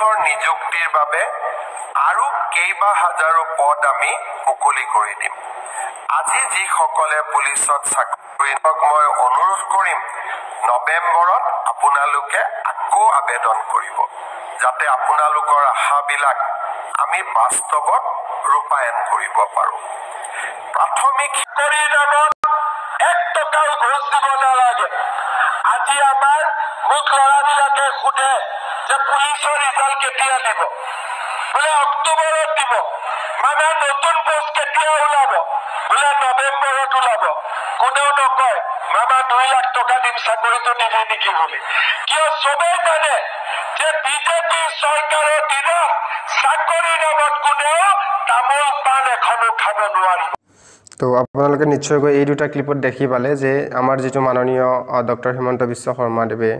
পুলিচৰ নিযুক্তিৰ বাবে আৰু কেইবা হাজাৰো পদ আমি মুকলি কৰি দিম আজি যিসকলে পুলিচত চাকৰি মই অনুৰোধ কৰিম নৱেম্বৰত আপোনালোকে আকৌ আবেদন কৰিব যাতে আপোনালোকৰ আশাবিলাক আমি বাস্তৱত ৰূপায়ণ কৰিব পাৰোঁ প্ৰাথমিক চাকৰিৰ নামত 1 টকাও ঘোষ দিব নালাগে আজি আমাৰ মুখ লৰাবিলাকে সোধে যে পুলিচৰ ৰিজাল্ট কেতিয়া দিব বোলে অক্টোবৰত দিব মানে নতুন পোষ্ট কেতিয়া ওলাব বোলে নৱেম্বৰত ওলাব কোনেও নকয় মামা 2 লাখ টকা দিম চাকৰিটো নিদি নেকি বুলি কিয় চবেই জানে যে বিজেপি চৰকাৰৰ দিনত চাকৰিৰ নামত কোনেও তামোল পাণ এখনো খাব নোৱাৰিব তো আপোনালোকে নিশ্চয়কৈ এই দুটা ক্লিপত দেখি পালে যে আমাৰ যেটো মাননীয় ডক্টৰ হিমন্ত বিশ্ব শৰ্মা দেৱে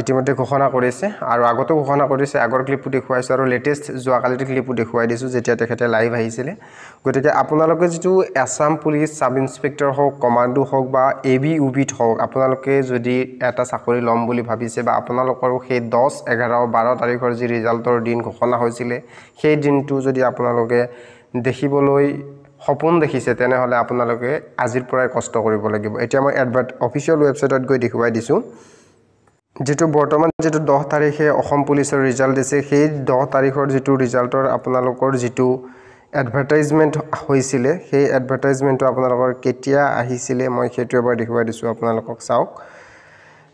ইতিমধ্যে ঘোষণা কৰিছে আৰু আগতো ঘোষণা কৰিছে আগৰ ক্লিপটো দেখুৱাইছো আৰু লেটেষ্ট যোৱাকালিৰ ক্লিপটো দেখুৱাই দিছো যেতিয়া তেখেতে লাইভ আহিছিল গতিকে আপোনালোকে যেটো আসাম পুলিচ সাব ইন্সপেক্টৰ হওক কমান্ডো হওক বা এবি উবিত হওক আপোনালোকে যদি এটা চাকৰি লম বুলি ভাবিছে বা আপোনালোকৰ সেই 10 11 12 তাৰিখৰ যি ৰিজাল্টৰ দিন ঘোষণা হৈছিল সেই দিনটো যদি আপোনালোকে দেখিবলৈ সপোন দেখিছে তেনেহলে আপোনালোকে আজিৰ পৰাই কষ্ট কৰিব লাগিব এতিয়া মই অফিচিয়েল ৱেবছাইটত গৈ দেখুৱাই দিছো যেটো বৰ্তমান যেটো 10 তাৰিখে অসম পুলিচৰ ৰিজাল্ট দিছে সেই 10 তাৰিখৰ যেটো ৰিজাল্টৰ আপোনালোকৰ যেটো এডভাৰটাইজমেন্ট হৈছিল সেই এডভাৰটাইজমেন্টটো আপোনালোকৰ কেতিয়া আহিছিল মই সেইটো এবাৰ দেখুৱাই দিছো আপোনালোকক চাওক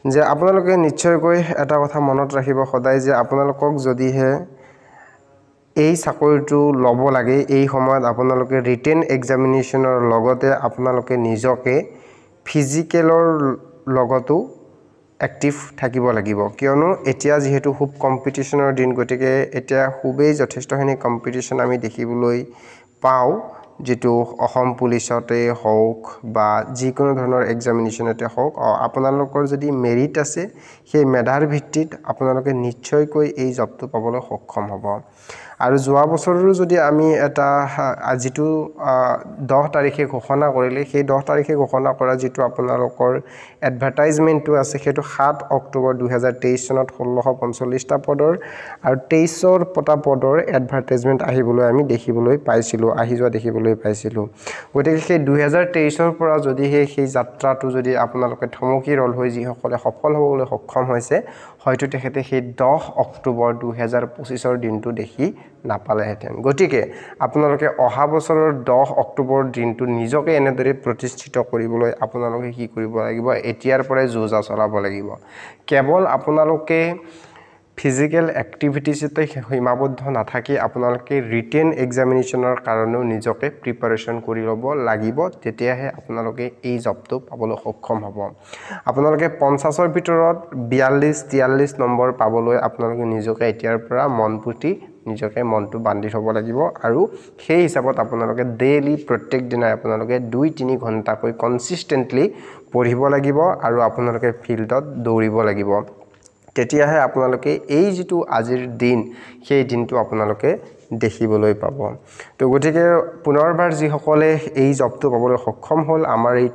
যে আপোনালোকে নিশ্চয়কৈ এটা কথা মনত ৰাখিব সদায় যে আপোনালোকক যদিহে এই চাকৰিটো লব লাগে এই সময়ত আপোনালোকে ৰিটেন এক্সামিনেচনৰ লগতে আপোনালোকে নিজকে ফিজিকেলৰ লগতো এক্টিভ থাকিব লাগিব কিয়নো এতিয়া যেহেতু খুব কম্পিটিশনৰ দিন গতিকে এতিয়া খুবেই যথেষ্টখিনি কম্পিটিশন আমি দেখিবলৈ পাও যেটো অসম পুলিচতে হওক বা যিকোনো ধৰণৰ এক্সামিনেচনতে হওক আপোনালোকৰ যদি মেৰিট আছে সেই মেধাৰ ভিত্তিত আপোনালোকে নিশ্চয়কৈ এই জবটো পাবলৈ সক্ষম হ'ব আৰু যোৱা বছৰৰো যদি আমি এটা আজিটো 10 তাৰিখে ঘোষণা কৰিলে সেই 10 তাৰিখে ঘোষণা কৰা যেটো আপোনালোকৰ এডভাৰটাইজমেন্টটো আছে সেইটো 7 অক্টোবৰ 2023 চনত 1645 টা পদৰ আৰু 23ৰ পটা পদৰ এডভাৰটাইজমেন্ট আহিবলৈ আমি দেখিবলৈ পাইছিলো আহি যোৱা দেখিবলৈ পাইছিলো গতিকে সেই 2023ৰ পৰা যদি সেই যাত্ৰাটো যদি আপোনালোকে থমকি ৰল হৈ যি সকলে সফল হ'বলৈ সক্ষম হৈছে হয়তো তেখেতে সেই 10 অক্টোবৰ 2025ৰ দিনটো দেখি নাপালেহেঁতেন গতিকে আপোনালোকে অহা বছৰৰ 10 অক্টোবৰ দিনটো নিজকে এনেদৰে প্ৰতিষ্ঠিত কৰিবলৈ আপোনালোকে কি কৰিব লাগিব এতিয়াৰ পৰাই যোজা চলাব লাগিব কেৱল আপোনালোকে ফিজিক্যাল এক্টিভিটিছতে সীমাবদ্ধ নাথাকি আপোনালোকে ৰিটেন এক্সামিনেচনৰ কাৰণেও নিজকে প্ৰিপাৰেচন কৰি ল'ব লাগিব তেতিয়াহে আপোনালোকে এই জবটো পাবলৈ সক্ষম হ'ব আপোনালোকে 50ৰ ভিতৰত 42 43 নম্বৰ পাবলৈ আপোনালোকে নিজকে এতিয়াৰ পৰা মনপুতি নিজকে মনটো বান্ধি থব লাগিব আৰু সেই হিচাপত আপোনালোকে ডেইলি প্ৰত্যেক দিনাই আপোনালোকে 2-3 ঘণ্টাকৈ কনসিস্টেন্টলি পঢ়িব লাগিব আৰু আপোনালোকে ফিল্ডত দৌৰিব লাগিব তেতিয়াহে আপোনালোকে এই যেটো আজিৰ দিন সেই দিনটো আপোনালোকে দেখিবলৈ পাব তো গতিকে পুনৰবাৰ যি সকলে এই জবটো পাবলৈ সক্ষম হ'ল আমাৰ এই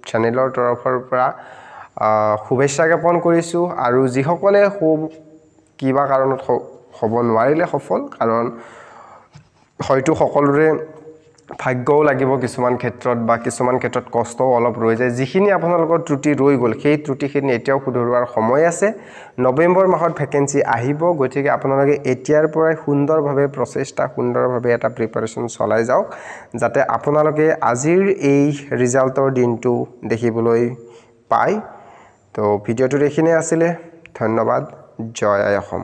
চেনেলৰ তৰফৰ পৰা শুভেচ্ছা জ্ঞাপন কৰিছো আৰু যি সকলে কিবা কাৰণত হ'ব নোৱাৰিলে সফল কাৰণ হয়তো সকলোৰে ভাগ্যও লাগিব কিছুমান ক্ষেত্ৰত বা কিছুমান ক্ষেত্ৰত কষ্টও অলপ ৰৈ যায় যিখিনি আপোনালোকৰ ত্ৰুটি ৰৈ গল সেই ত্ৰুটিখিনি এতিয়াও শুধৰোৱাৰ সময় আছে নৱেম্বৰ মাহত ভ্যাকেন্সি আহিব গতিকে আপোনালোকে এতিয়াৰ পৰাই সুন্দৰভাৱে প্ৰচেষ্টা সুন্দৰভাৱে এটা প্ৰিপাৰেচন চলাই যাওক যাতে আপোনালোকে আজিৰ এই ৰিজাল্টৰ দিনটো দেখিবলৈ পায় তো ভিডিওটো দেখিনে আছিল ধন্যবাদ জয় আই অসম